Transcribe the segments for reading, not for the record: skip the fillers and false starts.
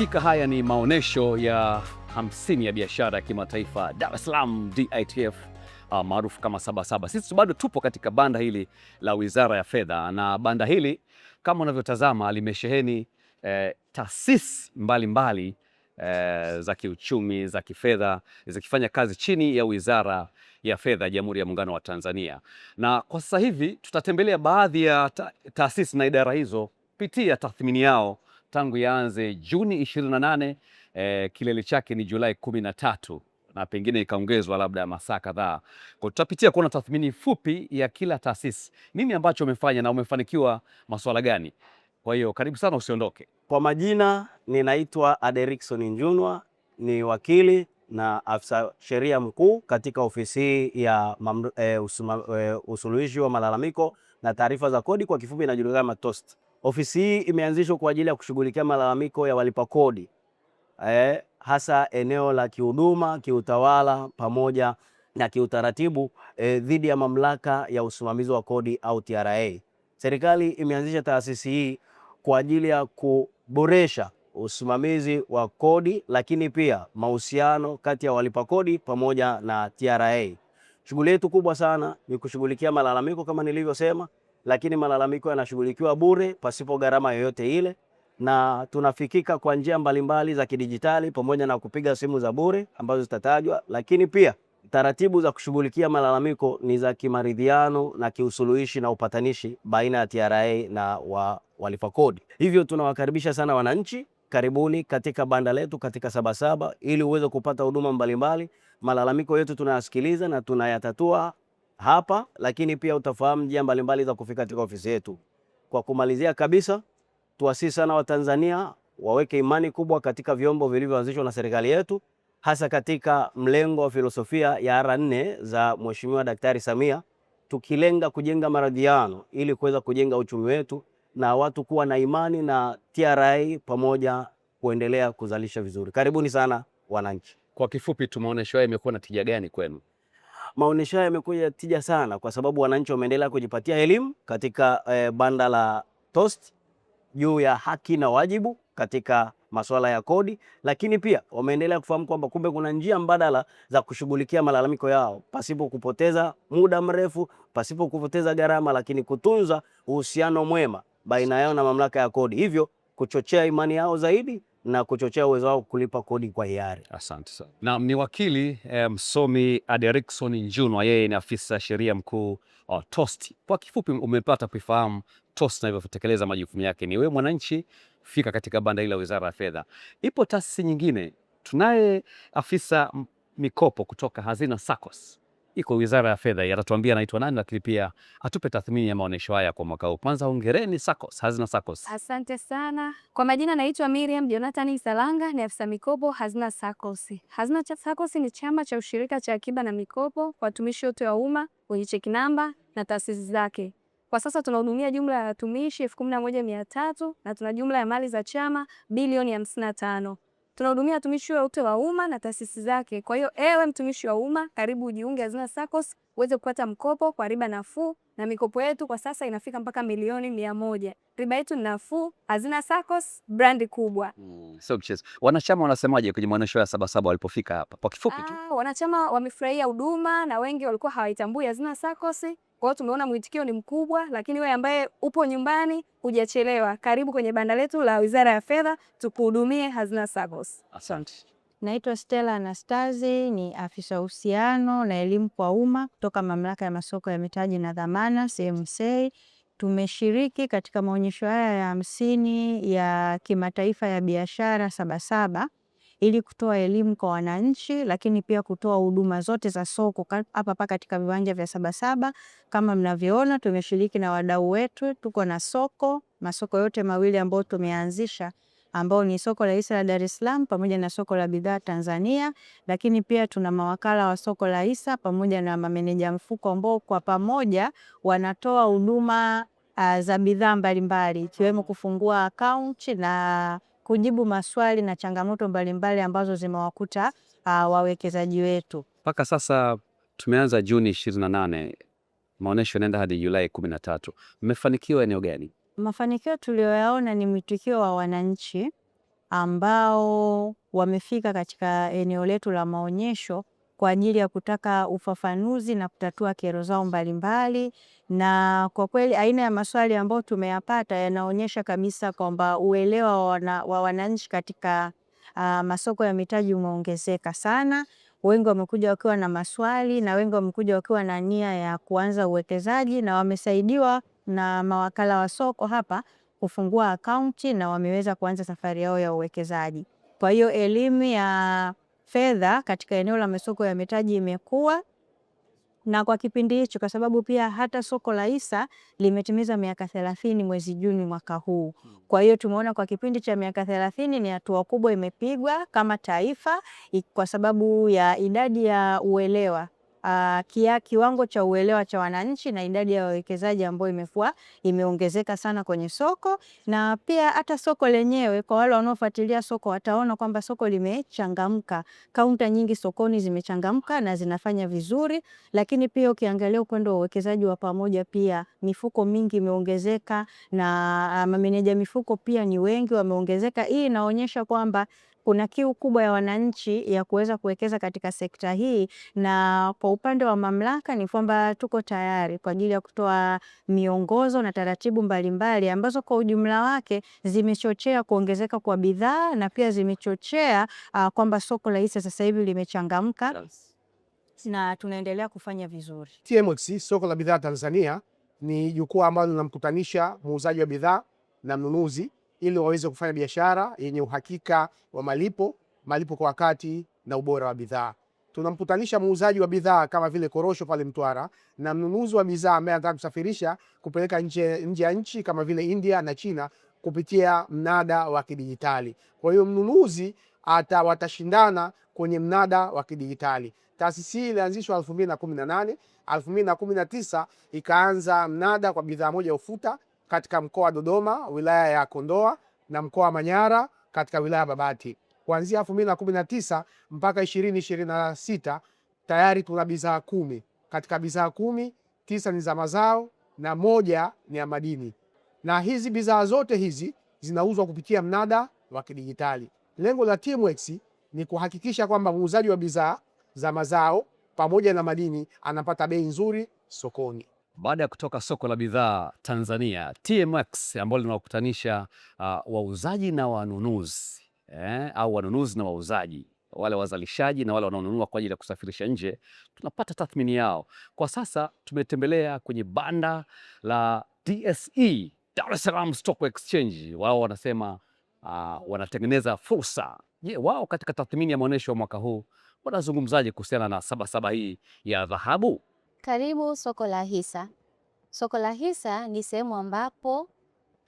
Hakika haya ni maonesho ya 50 ya biashara ya kimataifa Dar es Salaam DITF, maarufu kama Sabasaba. Sisi bado tupo katika banda hili la Wizara ya Fedha, na banda hili kama unavyotazama limesheheni taasisi mbalimbali za kiuchumi, za kifedha, zikifanya kazi chini ya Wizara ya Fedha ya Jamhuri ya Muungano wa Tanzania. Na kwa sasa hivi tutatembelea baadhi ya taasisi na idara hizo kupitia tathmini yao tangu yaanze Juni 28, kilele chake ni Julai 13 na pengine ikaongezwa labda masaa kadhaa. Kwa tutapitia kuona tathmini fupi ya kila taasisi, nini ambacho umefanya na umefanikiwa masuala gani. Kwa hiyo karibu sana, usiondoke. Kwa majina ninaitwa Aderickson Njunwa, ni wakili na afisa sheria mkuu katika ofisi ya usuluhishi wa malalamiko na taarifa za kodi, kwa kifupi inajulikana kama TOST. Ofisi hii imeanzishwa kwa ajili ya kushughulikia malalamiko ya walipa kodi, hasa eneo la kihuduma, kiutawala pamoja na kiutaratibu dhidi ya mamlaka ya usimamizi wa kodi au TRA. Serikali imeanzisha taasisi hii kwa ajili ya kuboresha usimamizi wa kodi, lakini pia mahusiano kati ya walipa kodi pamoja na TRA. Shughuli yetu kubwa sana ni kushughulikia malalamiko kama nilivyosema, lakini malalamiko yanashughulikiwa bure pasipo gharama yoyote ile, na tunafikika kwa njia mbalimbali za kidijitali pamoja na kupiga simu za bure ambazo zitatajwa, lakini pia taratibu za kushughulikia malalamiko ni za kimaridhiano na kiusuluhishi na upatanishi baina ya TRA na walipa kodi. Hivyo tunawakaribisha sana wananchi, karibuni katika banda letu katika Sabasaba ili uweze kupata huduma mbalimbali. Malalamiko yetu tunayasikiliza na tunayatatua hapa, lakini pia utafahamu njia mbalimbali za kufika katika ofisi yetu. Kwa kumalizia kabisa, tuwasihi sana Watanzania waweke imani kubwa katika vyombo vilivyoanzishwa na serikali yetu, hasa katika mlengo wa filosofia ya R4 za Mheshimiwa Daktari Samia, tukilenga kujenga maridhiano ili kuweza kujenga uchumi wetu na watu kuwa na imani na TRA pamoja kuendelea kuzalisha vizuri. Karibuni sana wananchi. Kwa kifupi tu, maonesho haya yamekuwa na tija gani kwenu? Maonesho haya yamekuwa tija sana kwa sababu wananchi wameendelea kujipatia elimu katika banda la TOST juu ya haki na wajibu katika masuala ya kodi, lakini pia wameendelea kufahamu kwamba kumbe kuna njia mbadala za kushughulikia malalamiko yao pasipo kupoteza muda mrefu, pasipo kupoteza gharama, lakini kutunza uhusiano mwema baina yao na mamlaka ya kodi, hivyo kuchochea imani yao zaidi na kuchochea uwezo wao kulipa kodi kwa hiari. Asante sana. Na ni wakili msomi Aderickson Njunwa, yeye ni afisa sheria mkuu TOST. Kwa kifupi, umepata kufahamu TOST na hivyo kutekeleza majukumu yake. Ni wewe mwananchi, fika katika banda hili la Wizara ya Fedha. Ipo taasisi nyingine, tunaye afisa mikopo kutoka Hazina SACCOS, iko Wizara ya Fedha, atatuambia anaitwa nani, lakini pia atupe tathmini ya maonesho haya kwa mwaka huu. Kwanza hongereni SACCOS, Hazina SACCOS. Asante sana. Kwa majina naitwa Miriam Jonathan Salanga, ni afisa mikopo Hazina SACCOS. Hazina SACCOS ni chama cha ushirika cha akiba na mikopo kwa watumishi wote wa umma wenye cheki namba na taasisi zake. Kwa sasa tunahudumia jumla ya watumishi 11,300 na tuna jumla ya mali za chama bilioni 55. Tunahudumia watumishi wote wa umma na taasisi zake. Kwa hiyo ewe mtumishi wa umma, karibu ujiunge Hazina SACCOS uweze kupata mkopo kwa riba nafuu, na mikopo yetu kwa sasa inafika mpaka milioni 100. Riba yetu ni nafuu. Hazina SACCOS, brandi kubwa. So wanachama wanasemaje kwenye maonesho ya Sabasaba walipofika hapa? Kwa kifupi tu. Wanachama wamefurahia huduma na wengi walikuwa hawaitambui Hazina SACCOS. Kwa hiyo tumeona mwitikio ni mkubwa, lakini wewe ambaye upo nyumbani hujachelewa. Karibu kwenye banda letu la Wizara ya Fedha tukuhudumie Hazina SACCOS. Asante. Naitwa Stella Anastazi, ni afisa uhusiano na elimu kwa umma kutoka Mamlaka ya Masoko ya Mitaji na Dhamana CMSA. Tumeshiriki katika maonyesho haya ya 50 ya kimataifa ya biashara Sabasaba ili kutoa elimu kwa wananchi, lakini pia kutoa huduma zote za soko hapa katika viwanja vya Sabasaba. Kama mnavyoona, tumeshiriki na wadau wetu, tuko na masoko yote mawili ambayo tumeanzisha, ambao ni soko la hisa la Dar es Salaam pamoja na soko la bidhaa Tanzania, lakini pia tuna mawakala wa soko la hisa pamoja na mameneja mfuko ambao kwa pamoja wanatoa huduma za bidhaa mbalimbali ikiwemo kufungua account na kujibu maswali na changamoto mbalimbali ambazo zimewakuta wawekezaji wetu. Mpaka sasa tumeanza Juni 28, maonesho yanaenda hadi Julai 13. Mmefanikiwa eneo gani? Mafanikio tuliyoyaona ni mwitikio wa wananchi ambao wamefika katika eneo letu la maonyesho kwa ajili ya kutaka ufafanuzi na kutatua kero zao mbalimbali. Na kwa kweli aina ya maswali ambayo tumeyapata yanaonyesha kabisa kwamba uelewa wa wananchi katika masoko ya mitaji umeongezeka sana. Wengi wamekuja wakiwa na maswali na wengi wamekuja wakiwa na nia ya kuanza uwekezaji, na wamesaidiwa na mawakala wa soko hapa kufungua akaunti na wameweza kuanza safari yao ya uwekezaji. Kwa hiyo elimu ya fedha katika eneo la masoko ya mitaji imekuwa, na kwa kipindi hicho, kwa sababu pia hata soko la hisa limetimiza miaka 30 mwezi Juni mwaka huu. Kwa hiyo tumeona kwa kipindi cha miaka 30 ni hatua kubwa imepigwa kama taifa, kwa sababu ya idadi ya uelewa, kiwango cha uelewa cha wananchi na idadi ya wawekezaji ambao imekuwa imeongezeka sana kwenye soko. Na pia hata soko lenyewe, kwa wale wanaofuatilia soko wataona kwamba soko limechangamka. Kaunta nyingi sokoni zimechangamka na zinafanya vizuri, lakini pia ukiangalia upande wa uwekezaji wa pamoja, pia mifuko mingi imeongezeka na mameneja mifuko pia ni wengi wameongezeka. Hii inaonyesha kwamba kuna kiu kubwa ya wananchi ya kuweza kuwekeza katika sekta hii, na kwa upande wa mamlaka ni kwamba tuko tayari kwa ajili ya kutoa miongozo na taratibu mbalimbali ambazo kwa ujumla wake zimechochea kuongezeka kwa bidhaa na pia zimechochea kwamba soko la hisa sasa hivi limechangamka na tunaendelea kufanya vizuri. TMX, soko la bidhaa Tanzania, ni jukwaa ambalo linamkutanisha muuzaji wa bidhaa na mnunuzi ili waweze kufanya biashara yenye uhakika wa malipo kwa wakati na ubora wa bidhaa. Tunamkutanisha muuzaji wa bidhaa kama vile korosho pale Mtwara na mnunuzi wa bidhaa ambaye anataka kusafirisha kupeleka nje ya nchi kama vile India na China kupitia mnada wa kidijitali. Kwa hiyo mnunuzi watashindana kwenye mnada wa kidijitali. Taasisi hii ilianzishwa 2018, 2019 ikaanza mnada kwa bidhaa moja ufuta katika mkoa wa Dodoma, wilaya ya Kondoa, na mkoa wa Manyara katika wilaya ya Babati. Kuanzia 2019 mpaka 2026 tayari tuna bidhaa 10. Katika bidhaa 10, 9 ni za mazao na 1 ni ya madini. Na hizi bidhaa zote hizi zinauzwa kupitia mnada wa kidijitali. Lengo la TMX ni kuhakikisha kwamba muuzaji wa bidhaa za mazao pamoja na madini anapata bei nzuri sokoni. Baada ya kutoka soko la bidhaa Tanzania, TMX ambalo linawakutanisha wauzaji na wanunuzi, au wanunuzi na wauzaji, wale wazalishaji na wale wanaonunua kwa ajili ya kusafirisha nje, tunapata tathmini yao. Kwa sasa tumetembelea kwenye banda la DSE, Dar es Salaam Stock Exchange. Wao wanasema wanatengeneza fursa. Je, wao katika tathmini ya maonyesho ya mwaka huu wanazungumzaje kuhusiana na Sabasaba hii ya dhahabu? Karibu soko la hisa. Soko la hisa ni sehemu ambapo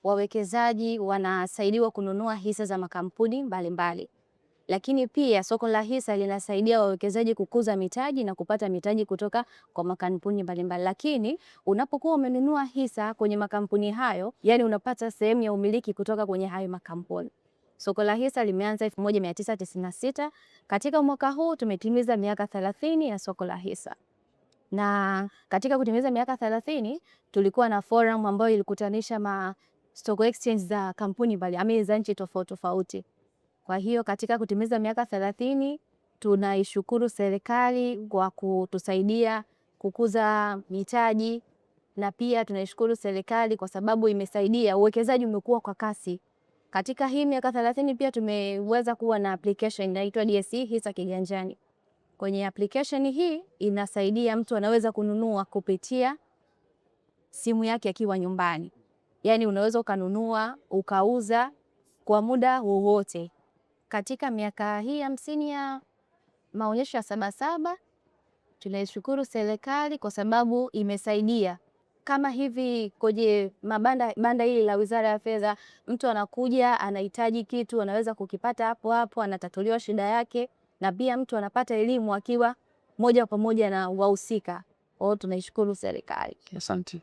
wawekezaji wanasaidiwa kununua hisa za makampuni mbalimbali. Lakini pia soko la hisa linasaidia wawekezaji kukuza mitaji na kupata mitaji kutoka kwa makampuni mbalimbali. Lakini unapokuwa umenunua hisa kwenye makampuni hayo, yani unapata sehemu ya umiliki kutoka kwenye hayo makampuni. Soko la hisa limeanza 1996. Katika mwaka huu tumetimiza miaka 30 ya soko la hisa. Na katika kutimiza miaka 30 tulikuwa na forum ambayo ilikutanisha stock exchange za kampuni mbalimbali za nchi tofauti tofauti. Kwa hiyo katika kutimiza miaka 30 tunaishukuru serikali kwa kutusaidia kukuza mitaji, na pia tunaishukuru serikali kwa sababu imesaidia uwekezaji umekuwa kwa kasi. Katika hii miaka 30 pia tumeweza kuwa na application inaitwa DSE Hisa Kiganjani. Kwenye application hii inasaidia mtu anaweza kununua kupitia simu yake akiwa nyumbani. Yaani unaweza ukanunua, ukauza kwa muda wowote. Katika miaka hii 50 ya maonyesho ya Sabasaba, tunaishukuru serikali kwa sababu imesaidia. Kama hivi kwenye banda hili la Wizara ya Fedha, mtu anakuja anahitaji kitu, anaweza kukipata hapo hapo, anatatuliwa shida yake, na pia mtu anapata elimu akiwa moja kwa moja na wahusika. Tunaishukuru serikali. Asante.